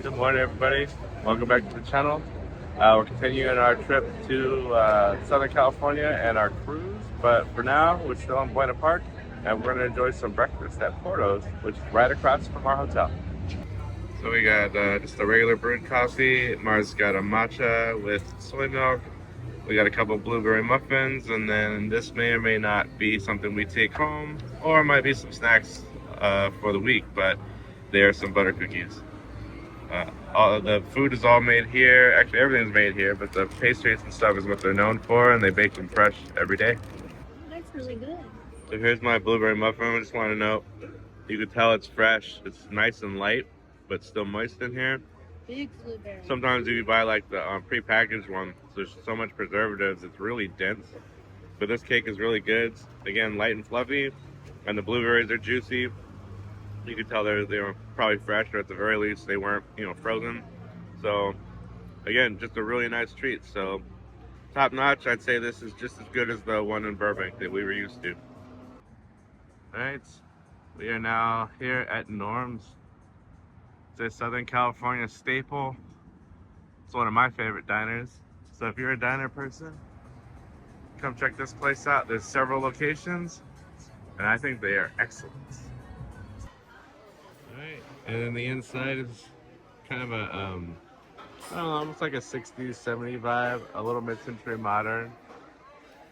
Good morning, everybody. Welcome back to the channel. We're continuing our trip to Southern California and our cruise, but for now, we're still in Buena Park, and we're going to enjoy some breakfast at Porto's, which is right across from our hotel. So we got just a regular brewed coffee. Mars got a matcha with soy milk. We got a couple blueberry muffins, and then this may or may not be something we take home, or it might be some snacks for the week, but there are some butter cookies. All the food is all made here. Actually, everything's made here, but the pastries and stuff is what they're known for, and they bake them fresh every day. That's really good. So here's my blueberry muffin. I just want to know, you can tell it's fresh. It's nice and light, but still moist in here. Big blueberry. Sometimes if you buy like the pre-packaged one, there's so much preservatives, it's really dense. But this cake is really good. Again, light and fluffy, and the blueberries are juicy. You can tell they were probably fresh, or at the very least they weren't, frozen. So again, just a really nice treat. So top notch. I'd say this is just as good as the one in Burbank that we were used to. All right, we are now here at Norm's. It's a Southern California staple. It's one of my favorite diners. So if you're a diner person, come check this place out. There's several locations, and I think they are excellent. Alright, and then the inside is kind of a, I don't know, almost like a 60s, 70s vibe, a little mid-century modern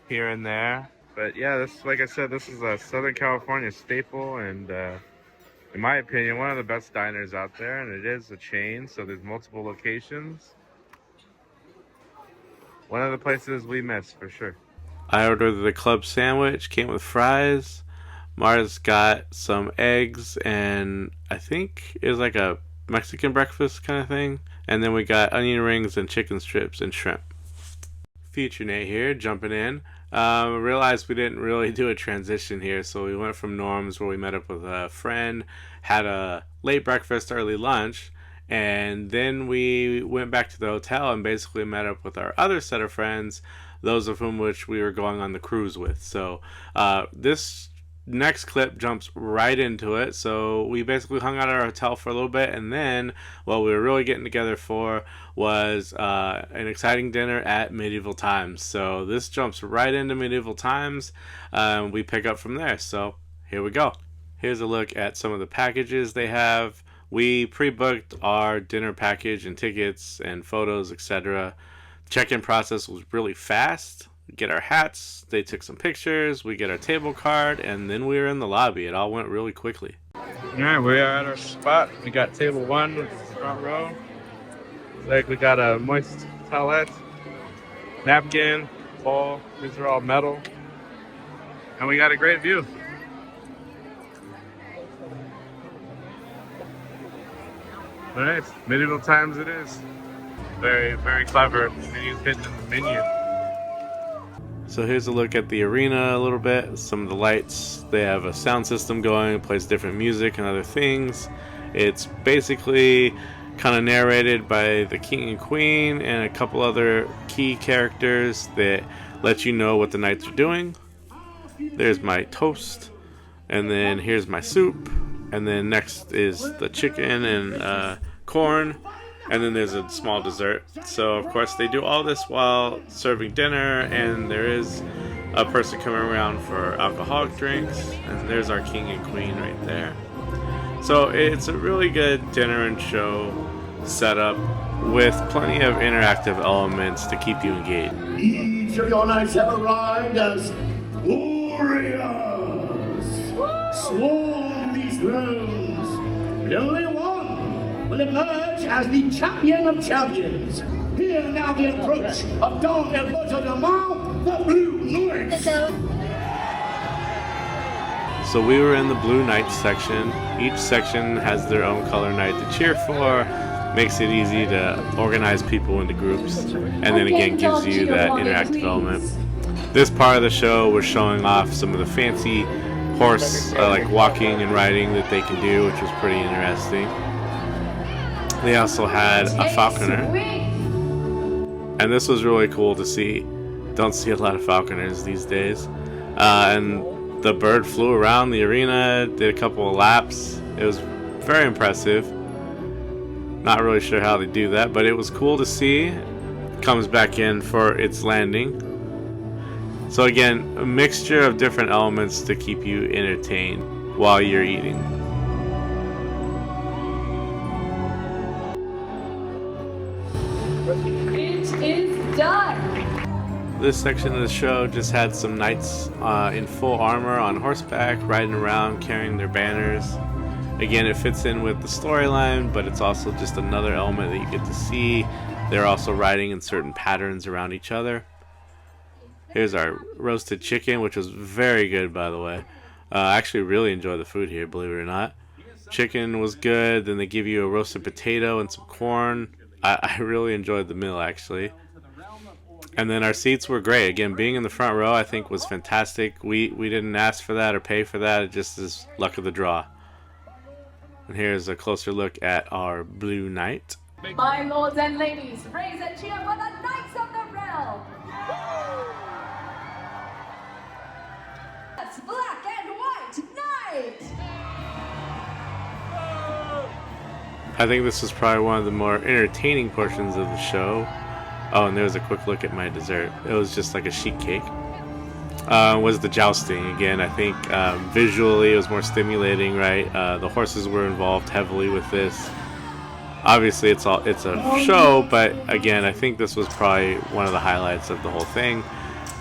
here and there. But yeah, this, like I said, this is a Southern California staple, and in my opinion, one of the best diners out there, and it is a chain, so there's multiple locations. One of the places we miss, for sure. I ordered the club sandwich, came with fries. Mars got some eggs, and I think it was like a Mexican breakfast kind of thing. And then we got onion rings and chicken strips and shrimp. Future Nate here, jumping in. Realized we didn't really do a transition here, so we went from Norm's, where we met up with a friend, had a late breakfast, early lunch, and then we went back to the hotel and basically met up with our other set of friends, those of whom which we were going on the cruise with. So this next clip jumps right into it. So we basically hung out at our hotel for a little bit, and then what we were really getting together for was an exciting dinner at Medieval Times. So this jumps right into Medieval Times. We pick up from there. So here we go. Here's a look at some of the packages they have. We pre-booked our dinner package and tickets and photos, etc. Check-in process was really fast. We get our hats, they took some pictures, we get our table card, and then we were in the lobby. It all went really quickly. Alright, we are at our spot. We got table 1, which is the front row. Like, we got a moist towelette, napkin, bowl. These are all metal. And we got a great view. Alright, Medieval Times it is. Very, very clever. Menus hidden in the menu. So here's a look at the arena a little bit. Some of the lights, they have a sound system going, it plays different music and other things. It's basically kind of narrated by the king and queen and a couple other key characters that let you know what the knights are doing. There's my toast, and then here's my soup, and then next is the chicken and corn. And then there's a small dessert. So of course they do all this while serving dinner, and there is a person coming around for alcoholic drinks, and there's our king and queen right there. So it's a really good dinner and show setup with plenty of interactive elements to keep you engaged. Each of your knights have arrived as warriors, sworn these rooms. The only one will emerge as the champion of champions. Hear now the approach of Don Alberto de Mal, the Blue Knights. So we were in the Blue Knights section. Each section has their own color knight to cheer for. Makes it easy to organize people into groups, and then again gives you that interactive element. This part of the show was showing off some of the fancy horse like walking and riding that they can do, which was pretty interesting. They also had a falconer, and this was really cool to see. Don't see a lot of falconers these days. And the bird flew around the arena, did a couple of laps. It was very impressive. Not really sure how they do that, but it was cool to see. Comes back in for its landing. So again, a mixture of different elements to keep you entertained while you're eating. It is done! This section of the show just had some knights in full armor on horseback, riding around, carrying their banners. Again, it fits in with the storyline, but it's also just another element that you get to see. They're also riding in certain patterns around each other. Here's our roasted chicken, which was very good, by the way. I actually really enjoy the food here, believe it or not. Chicken was good. Then they give you a roasted potato and some corn. I really enjoyed the meal, actually. And then our seats were great. Again, being in the front row, I think, was fantastic. We didn't ask for that or pay for that. It just is luck of the draw. And here's a closer look at our Blue Knight. My lords and ladies, raise a cheer for the Knights of the Realm! That's Black and White Knight! I think this was probably one of the more entertaining portions of the show. Oh, and there was a quick look at my dessert. It was just like a sheet cake. Was the jousting. Again, I think visually it was more stimulating, right? The horses were involved heavily with this. Obviously, it's a show, but again, I think this was probably one of the highlights of the whole thing.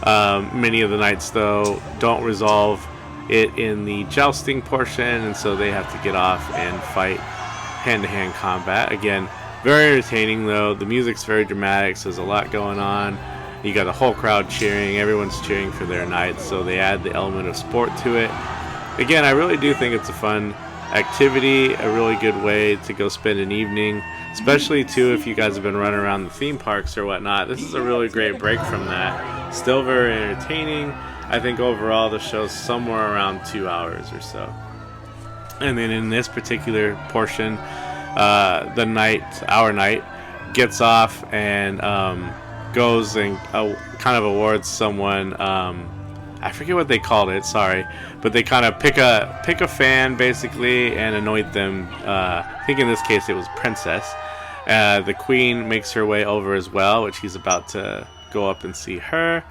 Many of the knights, though, don't resolve it in the jousting portion, and so they have to get off and fight hand-to-hand combat. Again, very entertaining, though. The music's very dramatic, so there's a lot going on. You got the whole crowd cheering. Everyone's cheering for their knights, so they add the element of sport to it. Again, I really do think it's a fun activity, a really good way to go spend an evening, especially too if you guys have been running around the theme parks or whatnot. This is a really great break from that. Still very entertaining. I think overall the show's somewhere around 2 hours or so. And then in this particular portion, our knight, gets off and goes and kind of awards someone. I forget what they called it, sorry, but they kind of pick a fan basically and anoint them. I think in this case it was Princess. The Queen makes her way over as well, which he's about to go up and see her.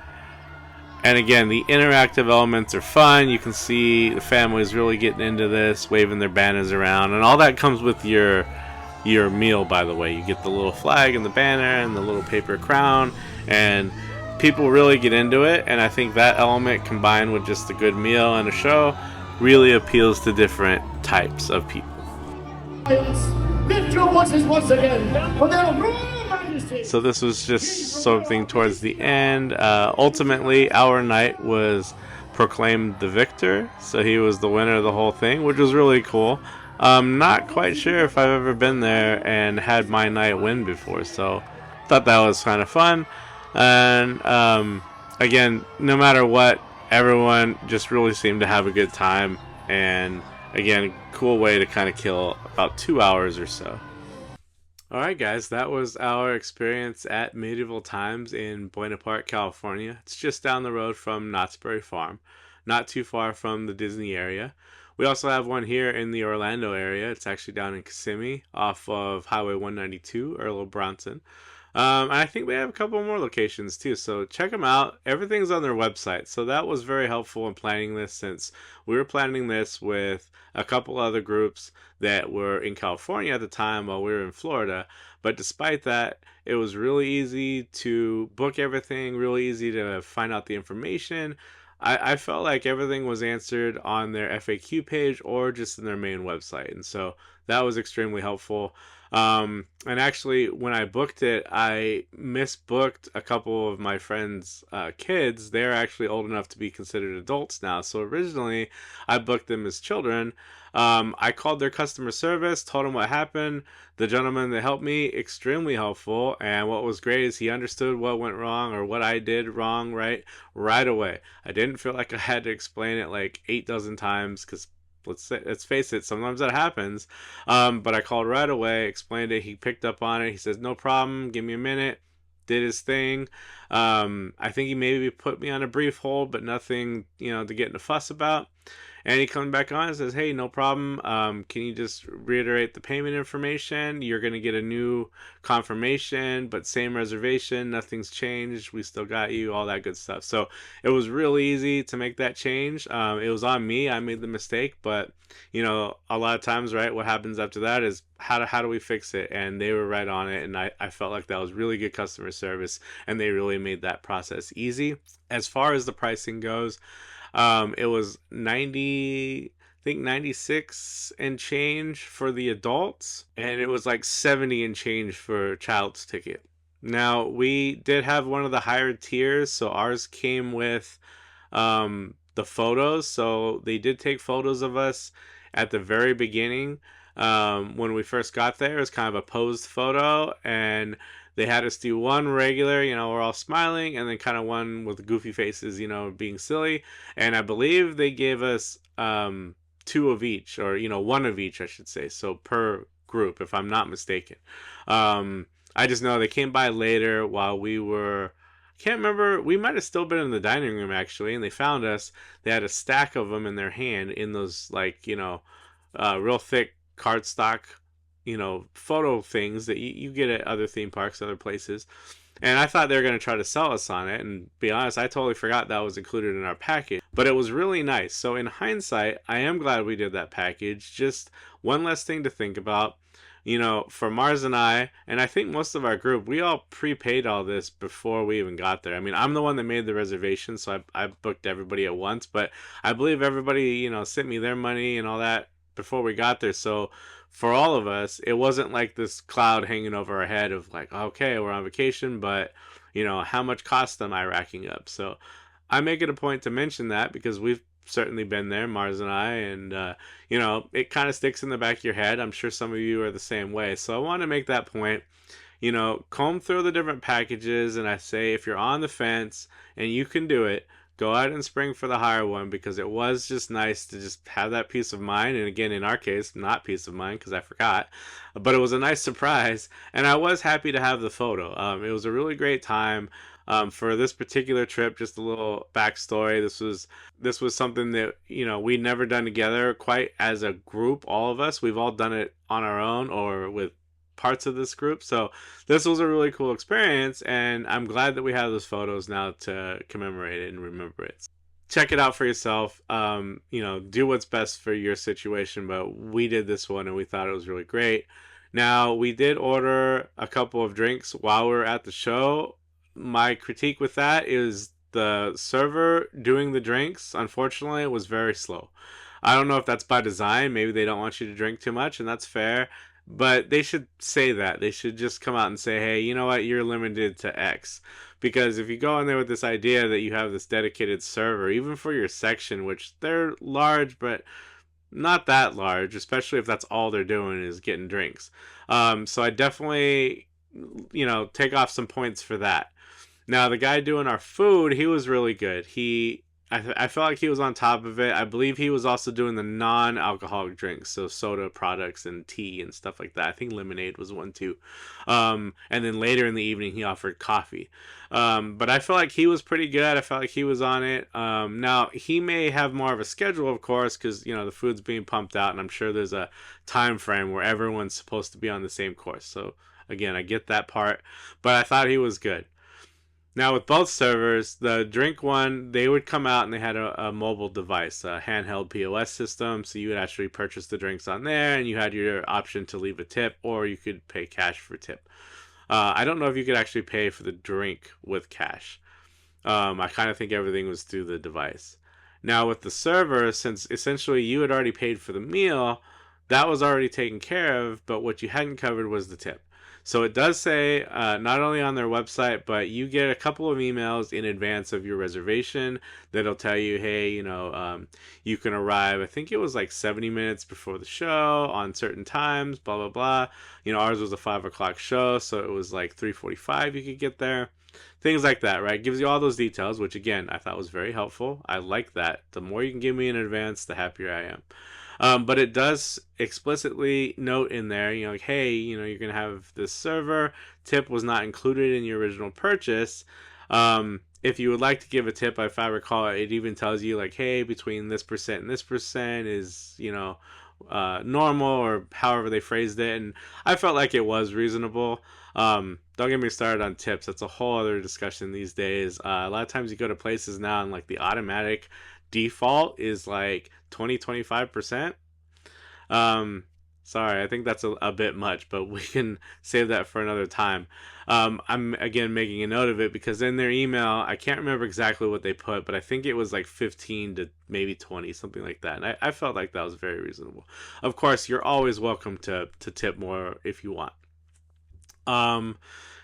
And again, the interactive elements are fun. You can see the family's really getting into this, waving their banners around, and all that comes with your meal, by the way. You get the little flag and the banner and the little paper crown, and people really get into it. And I think that element, combined with just a good meal and a show, really appeals to different types of people. Lift your voices once again for their royal majesty. So this was just something towards the end. Ultimately, our knight was proclaimed the victor, so he was the winner of the whole thing, which was really cool. I'm not quite sure if I've ever been there and had my knight win before, so thought that was kind of fun. And again, no matter what, everyone just really seemed to have a good time, and again, cool way to kind of kill about 2 hours or so. Alright guys, that was our experience at Medieval Times in Buena, California. It's just down the road from Knott's Berry Farm, not too far from the Disney area. We also have one here in the Orlando area. It's actually down in Kissimmee off of Highway 192, Earl of Bronson. And I think they have a couple more locations too, so check them out. Everything's on their website, so that was very helpful in planning this, since we were planning this with a couple other groups that were in California at the time while we were in Florida. But despite that, it was really easy to book everything, really easy to find out the information. I felt like everything was answered on their FAQ page or just in their main website, and so that was extremely helpful. And actually, when I booked it, I misbooked a couple of my friends' kids. They're actually old enough to be considered adults now. So originally, I booked them as children. I called their customer service, told them what happened. The gentleman that helped me, extremely helpful. And what was great is he understood what went wrong or what I did wrong right away. I didn't feel like I had to explain it like 8 dozen times, because let's face it, sometimes that happens. But I called right away, explained it. He picked up on it. He says, no problem, give me a minute. Did his thing. I think he maybe put me on a brief hold, but nothing, to get in a fuss about. And he comes back on and says, hey, no problem. Can you just reiterate the payment information? You're going to get a new confirmation, but same reservation. Nothing's changed. We still got you, all that good stuff. So it was real easy to make that change. It was on me. I made the mistake, but a lot of times, right, what happens after that is how do we fix it? And they were right on it. And I felt like that was really good customer service, and they really made that process easy. As far as the pricing goes, it was 96 and change for the adults, and it was like 70 and change for child's ticket. Now, we did have one of the higher tiers, so ours came with the photos. So they did take photos of us at the very beginning. When we first got there, it was kind of a posed photo, and they had us do one regular, we're all smiling, and then kind of one with goofy faces, being silly. And I believe they gave us two of each, or one of each, I should say, so per group, if I'm not mistaken. I just know they came by later while we were, can't remember, we might have still been in the dining room actually, and they found us. They had a stack of them in their hand in those real thick cardstock photo things that you get at other theme parks, other places. And I thought they were going to try to sell us on it, and be honest, I totally forgot that was included in our package. But it was really nice. So in hindsight, I am glad we did that package. Just one less thing to think about. For Mars and I think most of our group, we all prepaid all this before we even got there. I mean, I'm the one that made the reservation, so I booked everybody at once, but I believe everybody, sent me their money and all that before we got there. So for all of us, it wasn't like this cloud hanging over our head of like, okay, we're on vacation, but how much cost am I racking up? So I make it a point to mention that because we've certainly been there, Mars and I, and it kind of sticks in the back of your head. I'm sure some of you are the same way. So I want to make that point. Comb through the different packages, and I say if you're on the fence and you can do it, go out and spring for the higher one, because it was just nice to just have that peace of mind. And again, in our case, not peace of mind because I forgot, but it was a nice surprise, and I was happy to have the photo. It was a really great time. For this particular trip, just a little backstory. This was something that we'd never done together quite as a group. All of us, we've all done it on our own or with parts of this group. So this was a really cool experience, and I'm glad that we have those photos now to commemorate it and remember it. Check it out for yourself. Do what's best for your situation, but we did this one and we thought it was really great. Now, we did order a couple of drinks while we were at the show. My critique with that is the server doing the drinks, unfortunately, was very slow. I don't know if that's by design. Maybe they don't want you to drink too much, and that's fair. But they should say that. They should just come out and say, hey, you know what? You're limited to X. Because if you go in there with this idea that you have this dedicated server, even for your section, which they're large, but not that large, especially if that's all they're doing is getting drinks. So I definitely, take off some points for that. Now, the guy doing our food, he was really good. I felt like he was on top of it. I believe he was also doing the non-alcoholic drinks, so soda products and tea and stuff like that. I think lemonade was one too. And then later in the evening, he offered coffee. But I felt like he was pretty good. I felt like he was on it. Now, he may have more of a schedule, of course, because, the food's being pumped out, and I'm sure there's a time frame where everyone's supposed to be on the same course. So, again, I get that part. But I thought he was good. Now, with both servers, the drink one, they would come out and they had a mobile device, a handheld POS system. So you would actually purchase the drinks on there, and you had your option to leave a tip, or you could pay cash for tip. I don't know if you could actually pay for the drink with cash. I kind of think everything was through the device. Now, with the server, since essentially you had already paid for the meal, that was already taken care of, but what you hadn't covered was the tip. So it does say, not only on their website, but you get a couple of emails in advance of your reservation that'll tell you, hey, you can arrive, I think it was like 70 minutes before the show on certain times, blah, blah, blah. Ours was a 5 o'clock show, so it was like 3:45 you could get there. Things like that, right? Gives you all those details, which again, I thought was very helpful. I like that. The more you can give me in advance, the happier I am. But it does explicitly note in there, like, hey, you're going to have this server. Tip was not included in your original purchase. if you would like to give a tip, if I recall, it even tells you like, hey, between this percent and this percent is, normal, or however they phrased it. And I felt like it was reasonable. Don't get me started on tips. That's a whole other discussion these days. A lot of times you go to places now and like the automatic default is like 20-25%. Um, Sorry, I think that's a bit much, but we can save that for another time. I'm again making a note of it because in their email, I can't remember exactly what they put, but I think it was like 15 to maybe 20, something like that. And I felt like that was very reasonable. Of course, you're always welcome to tip more if you want. Um,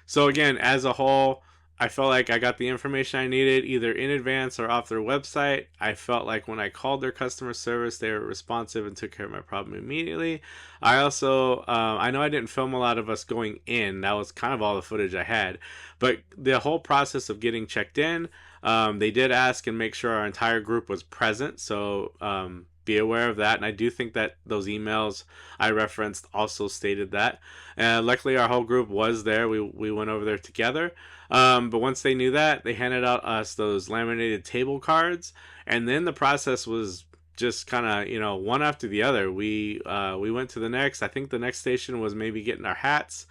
so again, as a whole, I felt like I got the information I needed either in advance or off their website. I felt like when I called their customer service, they were responsive and took care of my problem immediately. I also, I know I didn't film a lot of us going in. That was kind of all the footage I had. But the whole process of getting checked in, they did ask and make sure our entire group was present. So, be aware of that. And I do think that those emails I referenced also stated that. Luckily, our whole group was there. We went over there together. But once they knew that, they handed out us those laminated table cards. And then the process was just kind of, one after the other. We went to the next. I think the next station was maybe getting our hats,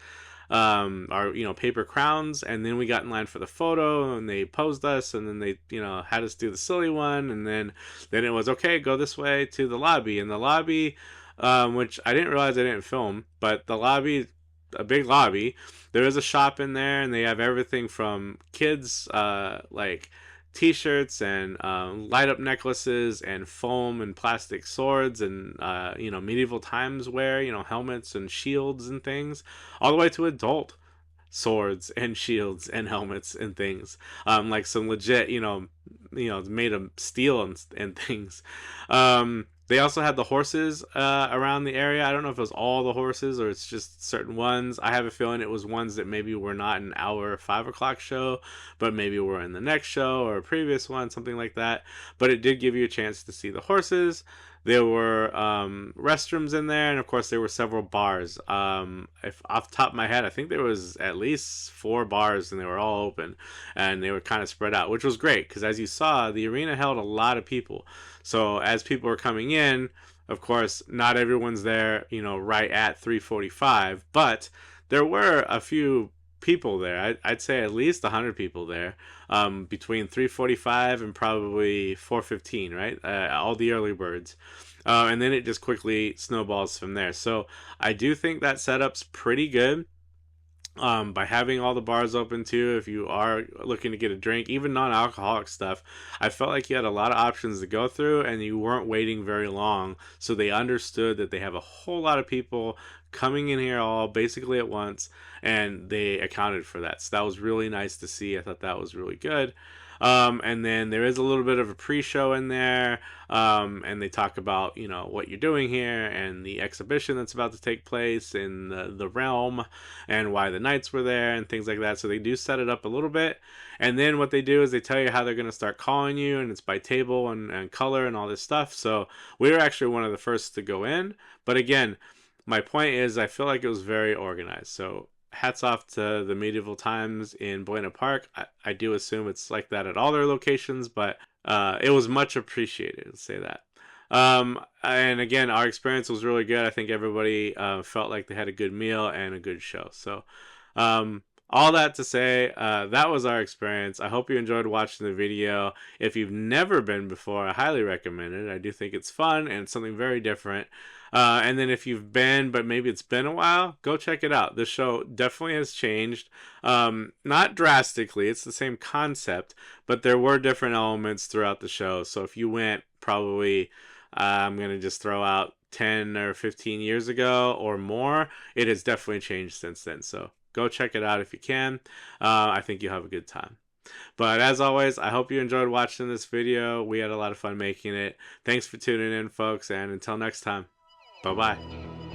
our paper crowns, and then we got in line for the photo, and they posed us, and then they had us do the silly one, and then it was okay, go this way to the lobby. And the lobby, which I didn't realize I didn't film, but the lobby, a big lobby, there is a shop in there, and they have everything from kids like t-shirts and light up necklaces and foam and plastic swords and medieval times wear, helmets and shields and things, all the way to adult swords and shields and helmets and things, like some legit, made of steel and things. They also had the horses around the area. I don't know if it was all the horses or it's just certain ones. I have a feeling it was ones that maybe were not in our 5 o'clock show, but maybe were in the next show or a previous one, something like that. But it did give you a chance to see the horses. There were restrooms in there, and of course there were several bars. If off the top of my head, I think there was at least 4 bars, and they were all open, and they were kind of spread out, which was great because as you saw, the arena held a lot of people. So as people were coming in, of course, not everyone's there, right at 3:45, but there were a few people there. I'd say at least 100 people there, between 3:45 and probably 4:15, right? All the early birds. And then it just quickly snowballs from there. So I do think that setup's pretty good. By having all the bars open too, if you are looking to get a drink, even non-alcoholic stuff, I felt like you had a lot of options to go through and you weren't waiting very long, so they understood that they have a whole lot of people coming in here all basically at once, and they accounted for that. So that was really nice to see. I thought that was really good. And then there is a little bit of a pre-show in there, and they talk about what you're doing here and the exhibition that's about to take place in the realm and why the knights were there and things like that. So they do set it up a little bit, and then what they do is they tell you how they're going to start calling you, and it's by table and color and all this stuff. So we were actually one of the first to go in, but again, my point is I feel like it was very organized. So hats off to the medieval times in Buena Park. I do assume it's like that at all their locations, but it was much appreciated, let's say that. And again, our experience was really good. I think everybody felt like they had a good meal and a good show. So all that to say, that was our experience. I hope you enjoyed watching the video. If you've never been before, I highly recommend it. I do think it's fun and it's something very different. And then if you've been, but maybe it's been a while, go check it out. The show definitely has changed. Not drastically, it's the same concept, but there were different elements throughout the show. So if you went probably, I'm going to just throw out 10 or 15 years ago or more, it has definitely changed since then. So go check it out if you can. I think you'll have a good time. But as always, I hope you enjoyed watching this video. We had a lot of fun making it. Thanks for tuning in, folks, and until next time. Bye-bye.